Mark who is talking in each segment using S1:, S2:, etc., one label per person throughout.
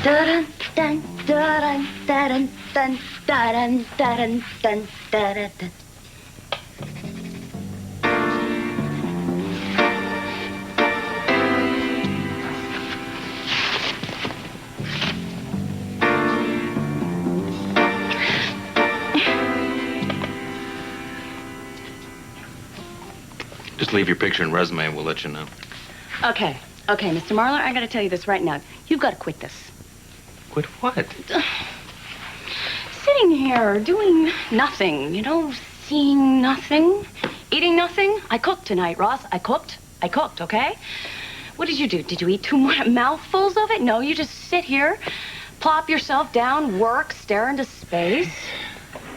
S1: Dun dun dun dun dun dun dun dun dun dun.
S2: Just leave your picture and resume and we'll let you know.
S1: Okay, Mr. Marlar, I gotta tell you this right now. You've got to quit this.
S2: Quit what?
S1: Sitting here doing nothing, seeing nothing, eating nothing. I cooked tonight, Ross. I cooked, okay? What did you do? Did you eat 2 more mouthfuls of it? No, you just sit here, plop yourself down, work, stare into space.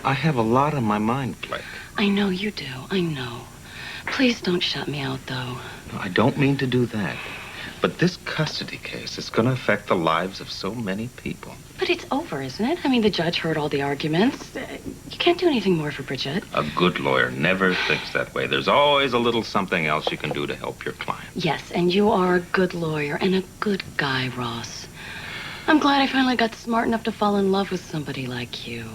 S2: I have a lot on my mind, Blake.
S1: I know you do. I know. Please don't shut me out, though.
S2: No, I don't mean to do that. But this custody case is going to affect the lives of so many people.
S1: But it's over, isn't it? I mean, the judge heard all the arguments. You can't do anything more for Bridget.
S2: A good lawyer never thinks that way. There's always a little something else you can do to help your client.
S1: Yes, and you are a good lawyer and a good guy, Ross. I'm glad I finally got smart enough to fall in love with somebody like you.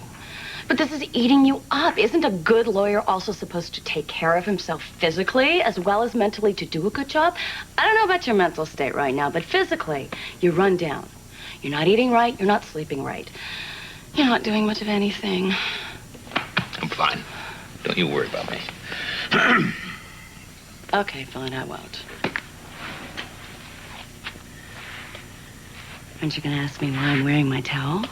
S1: But this is eating you up. Isn't a good lawyer also supposed to take care of himself physically as well as mentally to do a good job? I don't know about your mental state right now, but physically, you run down. You're not eating right. You're not sleeping right. You're not doing much of anything.
S2: I'm fine. Don't you worry about me.
S1: Okay, fine, I won't. Aren't you going to ask me why I'm wearing my towel?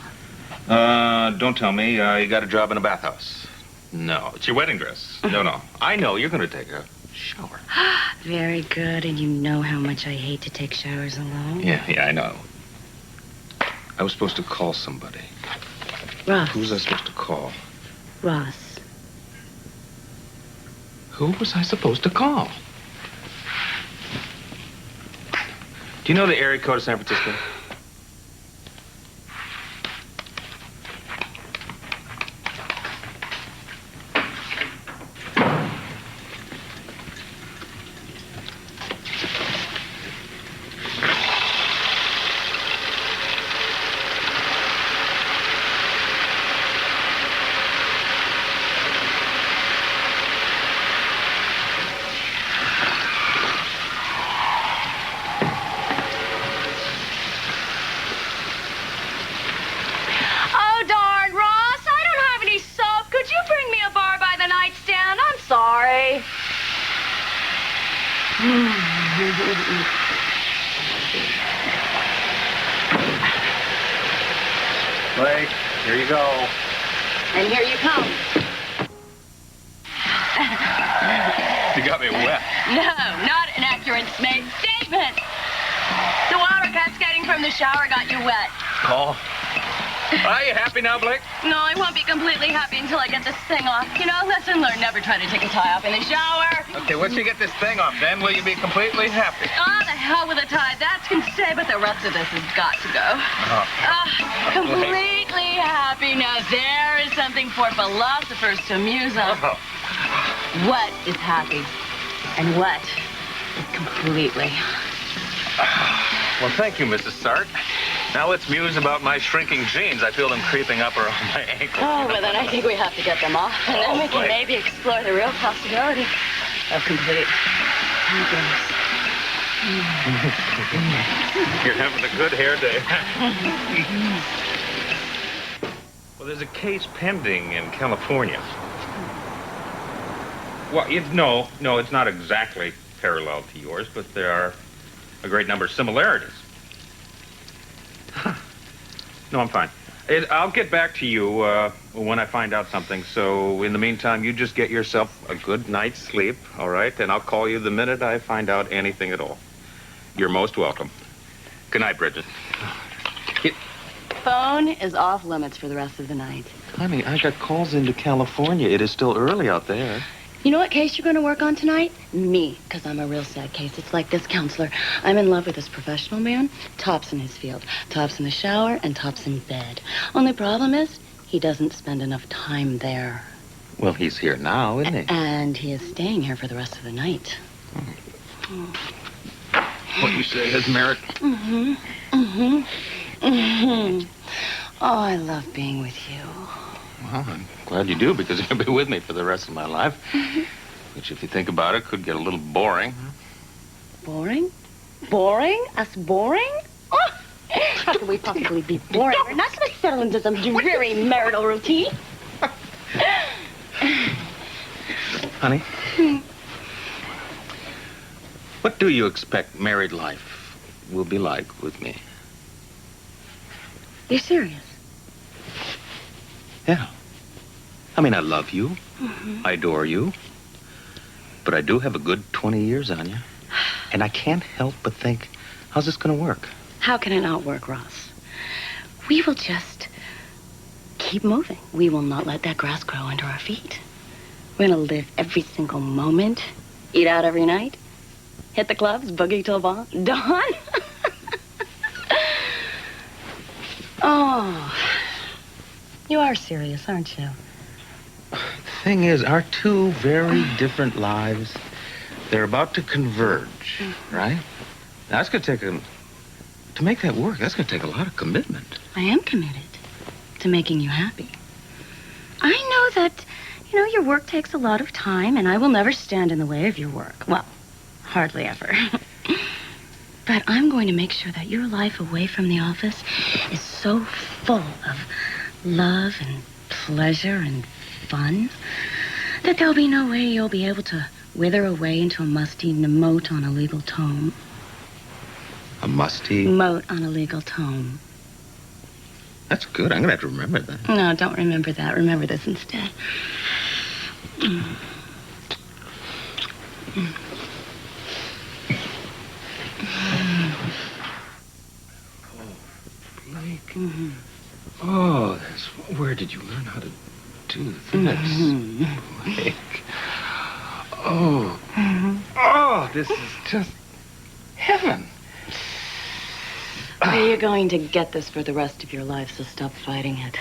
S2: Don't tell me. You got a job in a bathhouse. No, it's your wedding dress. No. I know you're going to take a shower.
S1: Very good, and you know how much I hate to take showers alone.
S2: Yeah, I know. I was supposed to call somebody.
S1: Ross.
S2: Who was I supposed to call?
S1: Ross.
S2: Who was I supposed to call? Do you know the area code of San Francisco? Blake, here you go.
S1: And here you come.
S2: You got me wet.
S1: No, not an accurate statement. The water cascading from the shower got you wet.
S2: Call. Are you happy now, Blake?
S1: No, I won't be completely happy until I get this thing off. Lesson learned, never try to take a tie off in the shower.
S2: Okay, once you get this thing off, then will you be completely happy?
S1: Oh, the hell with a tie. That can stay, but the rest of this has got to go. Completely happy. Now, there is something for philosophers to muse on. What is happy? And what is completely?
S2: Well, thank you, Mrs. Sart. Now let's muse about my shrinking jeans. I feel them creeping up around my ankles.
S1: Oh, well, then I think we have to get them off. And then we can maybe explore the real possibility of complete happiness.
S2: You're having a good hair day. Well, there's a case pending in California. Well, no, it's not exactly parallel to yours, but there are a great number of similarities. No, I'm fine. I'll get back to you when I find out something. So in the meantime, you just get yourself a good night's sleep, all right? And I'll call you the minute I find out anything at all. You're most welcome. Good night, Bridget.
S1: Phone is off limits for the rest of the night.
S2: Honey, I got calls into California. It is still early out there.
S1: You know what case you're going to work on tonight? Me, because I'm a real sad case. It's like this, counselor. I'm in love with this professional man, tops in his field, tops in the shower, and tops in bed. Only problem is, he doesn't spend enough time there.
S2: Well, he's here now, isn't he?
S1: And he is staying here for the rest of the night.
S2: What you say has merit.
S1: Oh, I love being with you.
S2: Well, I'm glad you do, because you'll be with me for the rest of my life. Which, if you think about it, could get a little boring.
S1: Boring? Boring? Us boring? Oh, how can we possibly be boring? We're not going to settle into some dreary marital routine.
S2: Honey, what do you expect married life will be like with me?
S1: You're serious?
S2: Yeah. I mean, I love you. I adore you. But I do have a good 20 years on you. And I can't help but think, how's this going to work?
S1: How can it not work, Ross? We will just keep moving. We will not let that grass grow under our feet. We're going to live every single moment, eat out every night, hit the clubs, boogie till dawn. Oh, you are serious, aren't you?
S2: The thing is, our two very different lives, they're about to converge, right? That's going to take to make that work, that's going to take a lot of commitment.
S1: I am committed to making you happy. I know that, your work takes a lot of time, and I will never stand in the way of your work. Well, hardly ever. But I'm going to make sure that your life away from the office is so full of love and pleasure and fun that there'll be no way you'll be able to wither away into a musty moat on a legal tome.
S2: A musty?
S1: Moat on a legal tome.
S2: That's good. I'm going to have to remember that.
S1: No, don't remember that. Remember this instead.
S2: Blake. Oh, where did you learn how to do this? Blake. Oh, this is just heaven.
S1: Well, you're going to get this for the rest of your life, so stop fighting it.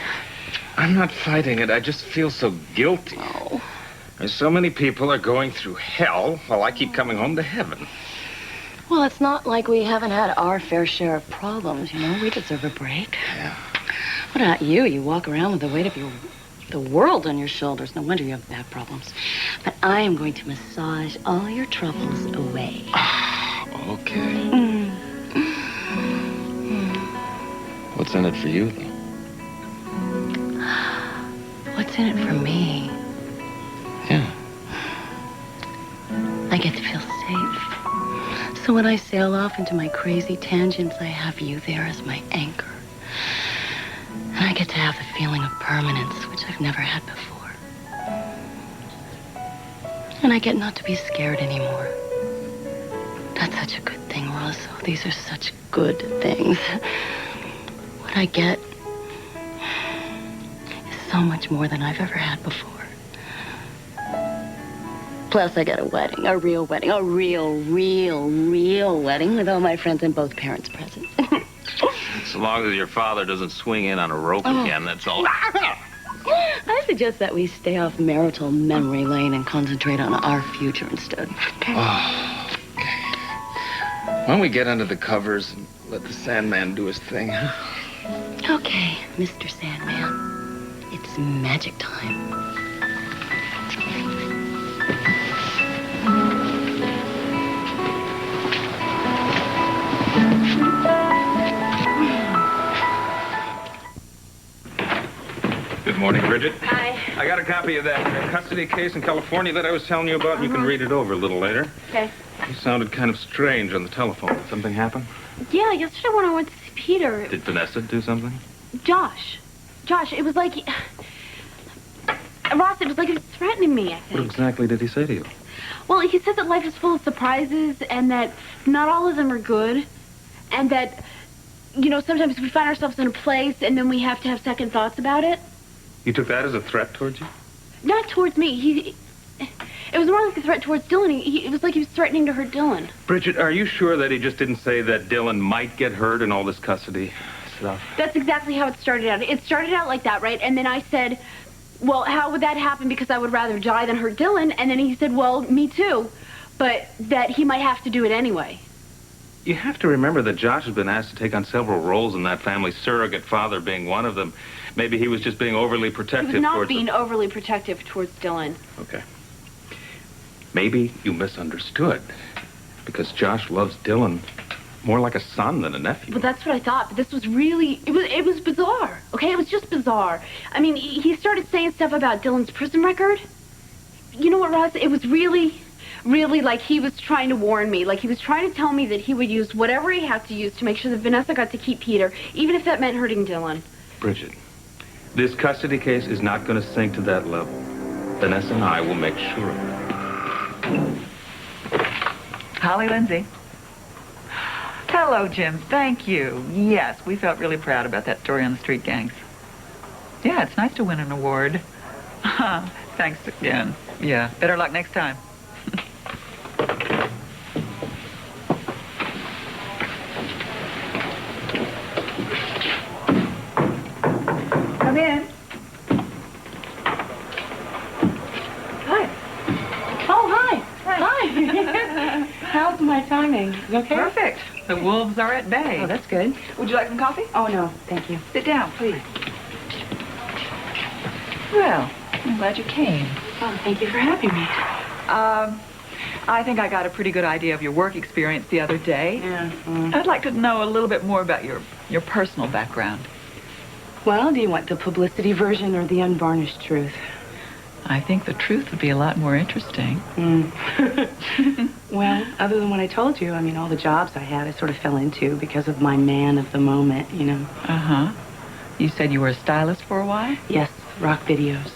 S2: I'm not fighting it. I just feel so guilty.
S1: Oh.
S2: There's so many people are going through hell while I keep coming home to heaven.
S1: Well, it's not like we haven't had our fair share of problems, We deserve a break.
S2: Yeah.
S1: What about you? You walk around with the weight of the world on your shoulders. No wonder you have back problems. But I am going to massage all your troubles away.
S2: Okay. What's in it for you, though?
S1: What's in it for me?
S2: Yeah.
S1: I get to feel safe. So when I sail off into my crazy tangents, I have you there as my anchor. And I get to have the feeling of permanence, which I've never had before. And I get not to be scared anymore. That's such a good thing, Ross. Oh, these are such good things. What I get is so much more than I've ever had before. Plus, I get a wedding, a real wedding, a real wedding with all my friends and both parents present.
S2: So long as your father doesn't swing in on a rope again, that's all.
S1: I suggest that we stay off marital memory lane and concentrate on our future instead. Okay?
S2: Oh, okay. Why don't we get under the covers and let the Sandman do his thing, huh?
S1: Okay, Mr. Sandman. It's magic time.
S2: Good morning, Bridget.
S1: Hi.
S2: I got a copy of that custody case in California that I was telling you about, and you can read it over a little later.
S3: Okay.
S2: You sounded kind of strange on the telephone. Did something happen?
S3: Yeah, yesterday when I went to see Peter...
S2: Did Vanessa do something?
S3: Josh, it was like... Ross, it was like he was threatening me, I think.
S2: What exactly did he say to you?
S3: Well, he said that life is full of surprises and that not all of them are good. And that, sometimes we find ourselves in a place and then we have to have second thoughts about it.
S2: You took that as a threat towards you?
S3: Not towards me. It was more like a threat towards Dylan. It was like he was threatening to hurt Dylan.
S2: Bridget, are you sure that he just didn't say that Dylan might get hurt in all this custody stuff?
S3: That's exactly how it started out. It started out like that, right? And then I said, well, how would that happen? Because I would rather die than hurt Dylan. And then he said, well, me too. But that he might have to do it anyway.
S2: You have to remember that Josh has been asked to take on several roles in that family, surrogate father being one of them. Maybe he was just being overly protective
S3: He was not
S2: towards
S3: being overly protective towards Dylan.
S2: Okay. Maybe you misunderstood. Because Josh loves Dylan more like a son than a nephew.
S3: Well, that's what I thought, but this was really, it was bizarre, okay? It was just bizarre. I mean, he started saying stuff about Dylan's prison record. You know what, Ross? It was really like he was trying to warn me. Like he was trying to tell me that he would use whatever he had to use to make sure that Vanessa got to keep Peter, even if that meant hurting Dylan.
S2: Bridget, this custody case is not going to sink to that level. Vanessa and I will make sure of that.
S4: Holly Lindsay. Hello, Jim. Thank you. Yes, we felt really proud about that story on the street gangs. Yeah, it's nice to win an award. Thanks again. Yeah, better luck next time. Come in.
S1: Hi. Oh, hi. Hi. How's my timing? Is it okay?
S4: Perfect. The wolves are at bay.
S1: Oh, that's good.
S4: Would you like some coffee?
S1: Oh, no, thank you.
S4: Sit down, please. Well, I'm glad you came.
S1: Oh, thank you for having me.
S4: I think I got a pretty good idea of your work experience the other day.
S1: Yeah.
S4: I'd like to know a little bit more about your personal background.
S1: Well, do you want the publicity version or the unvarnished truth?
S4: I think the truth would be a lot more interesting.
S1: Well, other than what I told you, I mean, all the jobs I had, I sort of fell into because of my man of the moment, you know.
S4: Uh-huh. You said you were a stylist for a while?
S1: Yes, rock videos,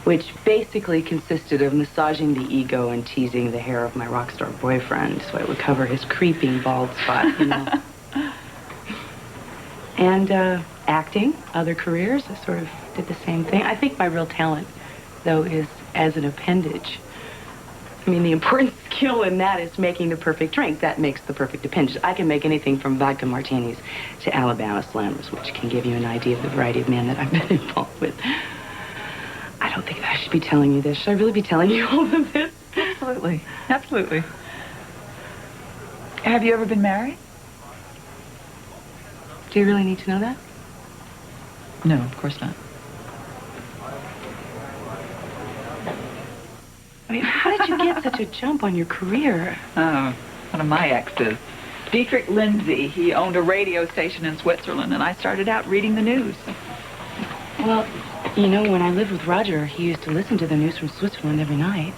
S1: which basically consisted of massaging the ego and teasing the hair of my rock star boyfriend so it would cover his creeping bald spot, you know. And acting, other careers, I sort of did the same thing. I think my real talent, though, is as an appendage. I mean, the important skill in that is making the perfect drink. That makes the perfect appendage. I can make anything from vodka martinis to Alabama slammers, which can give you an idea of the variety of men that I've been involved with. I don't think that I should be telling you this. Should I really be telling you all of this?
S4: Absolutely. Absolutely. Have you ever been married?
S1: Do you really need to know that?
S4: No, of course not.
S1: I mean, how did you get such a jump on your career?
S4: Oh, one of my exes. Dietrich Lindsay. He owned a radio station in Switzerland, and I started out reading the news.
S1: Well, you know, when I lived with Roger, he used to listen to the news from Switzerland every night.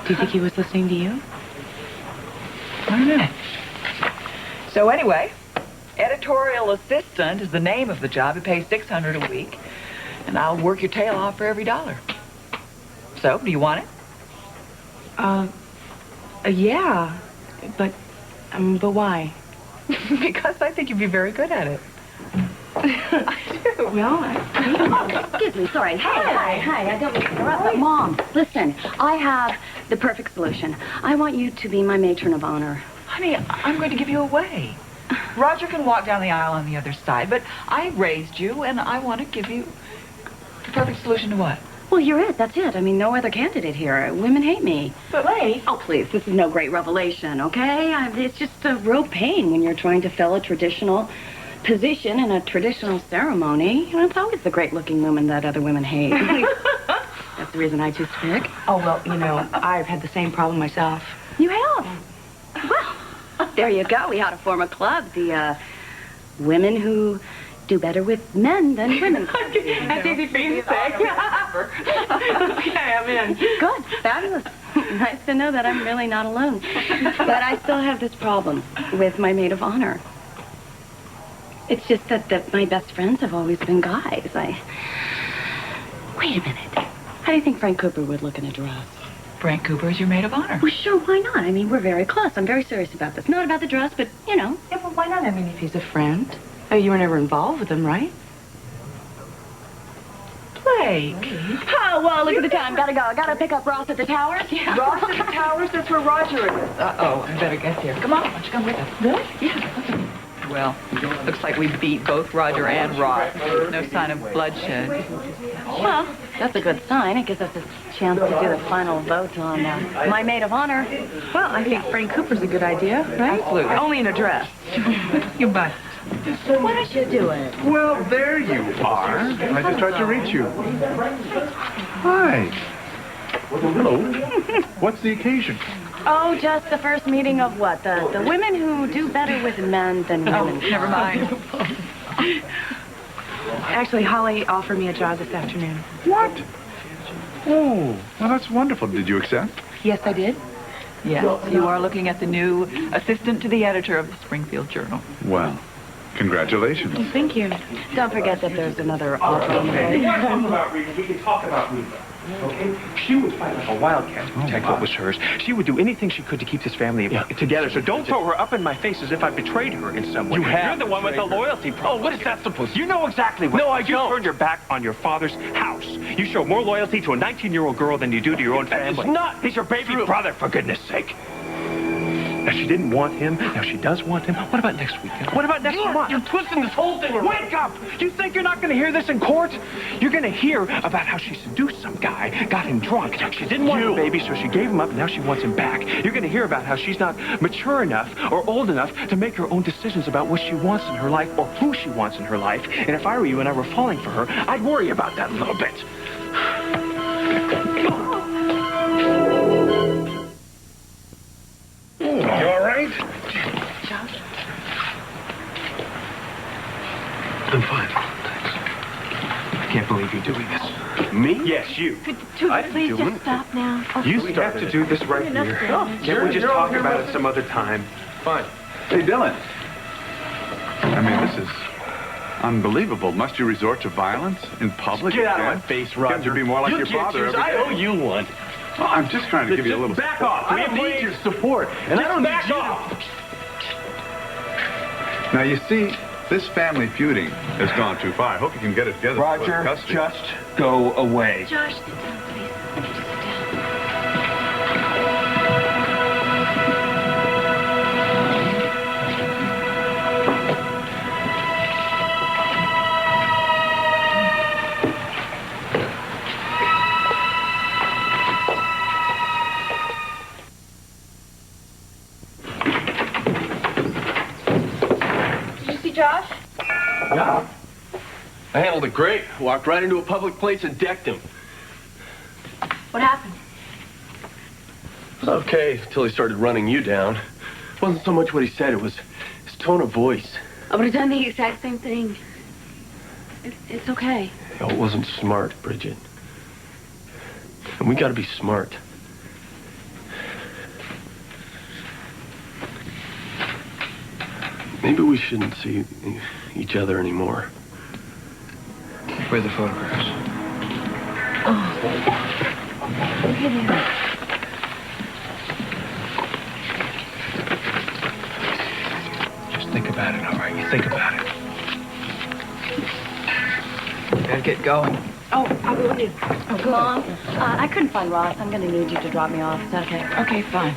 S1: Do you think he was listening to you?
S4: I don't know. So anyway, editorial assistant is the name of the job. It pays $600 a week, and I'll work your tail off for every dollar. So, do you want it?
S1: Yeah, but why?
S4: Because I think you'd be very good at it.
S1: I do. Well,
S5: Excuse me, sorry. Hi, I don't mean to interrupt, but Mom, listen, I have the perfect solution. I want you to be my matron of honor.
S4: Honey, I'm going to give you away. Roger can walk down the aisle on the other side, but I raised you, and I want to give you the perfect solution to what?
S5: Well, you're it, that's it. I mean, no other candidate here. Women hate me.
S4: But wait.
S5: Oh, please, this is no great revelation, okay? It's just a real pain when you're trying to fill a traditional position in a traditional ceremony. You know, it's always the great-looking woman that other women hate. That's the reason I choose to pick.
S1: oh, well, you know, I've had the same problem myself.
S5: You have? Well, there you go. We ought to form a club. The, women who do better with men than women.
S1: That's easy for you to say. Okay, I'm in.
S5: Good. Fabulous. Nice to know that I'm really not alone. But I still have this problem with my maid of honor. It's just that my best friends have always been guys. Wait a minute. How do you think Frank Cooper would look in a dress?
S4: Frank Cooper is your maid of honor.
S5: Well, sure, why not? I mean, we're very close. I'm very serious about this. Not about the dress, but, you know.
S1: Yeah, but why not? I mean, if he's a friend. Oh, you were never involved with him, right?
S4: Blake.
S5: Oh, well, look at the time. Gotta go. I gotta pick up Ross at the towers. Yeah.
S4: Ross at the Towers, that's where Roger is. Uh-oh, I better get there. Come on, why don't you come with us?
S1: Really?
S4: Yeah. Well, looks like we beat both Roger and Ross. No sign of bloodshed.
S5: Well, That's a good sign. It gives us a chance to do the final vote on my maid of honor.
S6: Well, I think Frank Cooper's a good idea, right?
S4: Absolutely.
S6: Only in a dress.
S4: You must.
S5: What are you doing?
S7: Well, there you are. I just tried to reach you. Hi. Hello. What's the occasion?
S5: Oh, just the first meeting of what? The women who do better with men than women.
S4: Never mind.
S6: Actually, Holly offered me a job this afternoon.
S7: What? Oh, well, that's wonderful. Did you accept?
S6: Yes, I did.
S4: Yes, you are looking at the new assistant to the editor of the Springfield Journal.
S7: Well, congratulations.
S6: Thank you.
S5: Don't forget that there's another offer on the way.
S8: We can talk about Rita. Okay? She would fight like a wildcat to protect what was hers. She would do anything she could to keep this family together. So don't throw her up in my face as if I betrayed her in some way. You're the one with the loyalty problem. Oh, what is that supposed to? You know exactly what. No, I don't. You turned your back on your father's house. You show more loyalty to a 19-year-old girl than you do to your own family. It's not. He's your baby brother, for goodness sake. Now, she didn't want him. Now, she does want him. What about next weekend? What about next month? You're twisting this whole thing around. Wake up! You think you're not going to hear this in court? You're going to hear about how she seduced some guy, got him drunk. She didn't want the baby, so she gave him up, and now she wants him back. You're going to hear about how she's not mature enough or old enough to make her own decisions about what she wants in her life or who she wants in her life. And if I were you and I were falling for her, I'd worry about that a little bit.
S7: You all right?
S8: I'm fine. Thanks. I can't believe you're doing this. Me? Yes, you.
S3: Could
S8: I
S3: you
S8: didn't
S3: please
S8: do
S3: just
S8: it.
S3: stop now?
S8: You have to do this right here. Can't we just talk about it some other time?
S7: Fine. Hey, Dylan. I mean, this is unbelievable. Must you resort to violence in public?
S8: Get out of
S7: again?
S8: my face, Roger.
S7: Can't you be more like your father?
S8: I owe you one.
S7: Well, I'm just trying to give you a little...
S8: Back off. We need your support. And I don't back off.
S7: Now, you see, this family feuding has gone too far. I hope you can get it together.
S8: Roger,
S7: before custody.
S8: just go away.
S5: Josh, sit down, please. Would you sit down?
S3: Did you see Josh?
S9: Yeah. I handled it great. Walked right into a public place and decked him.
S3: What happened?
S9: It was okay until he started running you down. It wasn't so much what he said, it was his tone of voice.
S3: I would have done the exact same thing. It's okay.
S9: No, it wasn't smart, Bridget. And we gotta be smart. Maybe we shouldn't see each other anymore.
S8: Where are the photographs?
S3: Look at him.
S8: Just think about it, all right? You think about it.
S4: Gotta get going.
S3: Oh, I'll go with you.
S4: Oh, good.
S5: Mom, I couldn't find Ross. I'm going to need you to drop me off. Is that okay?
S4: Okay, fine.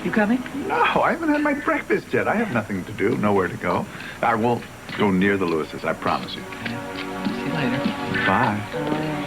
S4: You coming?
S7: No, I haven't had my breakfast yet. I have nothing to do, nowhere to go. I won't go near the Lewises, I promise you.
S4: See you later.
S7: Bye.